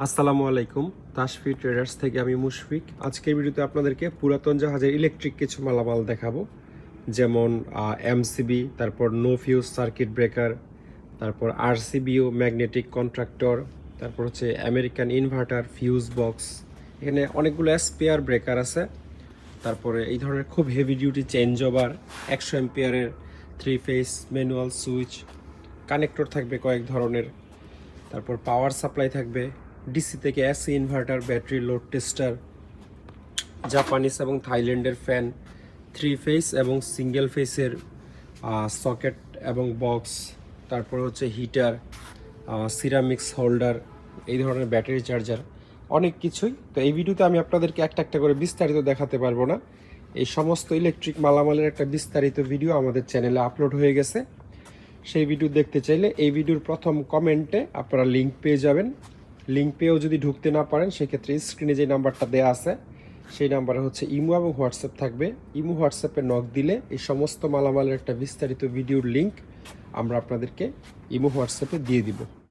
আসসালামু আলাইকুম। তাশফি ট্রেডার্স থেকে আমি মুশফিক। আজকের ভিডিওতে আপনাদেরকে পুরাতন জাহাজের ইলেকট্রিক কিছু মালামাল দেখাবো, যেমন এমসিবি, তারপর নো ফিউজ সার্কিট ব্রেকার, তারপর আরসিবিও ম্যাগনেটিক কন্ট্রাক্টর, তারপর হচ্ছে আমেরিকান ইনভার্টার, ফিউজ বক্স। এখানে অনেকগুলো স্পেয়ার ব্রেকার আছে। তারপরে এই ধরনের খুব heavy duty change over, 100 এম্পিয়ারের 3 phase manual switch, connector থাকবে কয়েক ধরনের। তারপর পাওয়ার সাপ্লাই থাকবে, ডিসি থেকে AC inverter, battery load tester, Japanese এবং থাইল্যান্ডের ফ্যান, 3 ফেজ এবং সিঙ্গেল ফেসের সকেট এবং বক্স, তারপর হচ্ছে হিটার, সিরামিক্স হোল্ডার, এই ধরনের ব্যাটারি চার্জার, অনেক কিছুই। তো এই ভিডিওতে আমি আপনাদেরকে একটা একটা করে বিস্তারিত দেখাতে পারবো না। এই সমস্ত ইলেকট্রিক মালামালের একটা বিস্তারিত ভিডিও আমাদের চ্যানেলে আপলোড হয়ে গেছে। সেই ভিডিও দেখতে চাইলে এই ভিডিওর প্রথম কমেন্টে আপনারা লিঙ্ক পেয়ে যাবেন। লিঙ্ক পেয়েও যদি ঢুকতে না পারেন, সেক্ষেত্রে স্ক্রিনে যে নাম্বারটা দেওয়া আছে সেই নাম্বারে হচ্ছে ইমো এবং হোয়াটসঅ্যাপ থাকবে। ইমো হোয়াটসঅ্যাপে নক দিলে এই সমস্ত মালামালের একটা বিস্তারিত ভিডিওর লিঙ্ক আমরা আপনাদেরকে ইমো হোয়াটসঅ্যাপে দিয়ে দিব।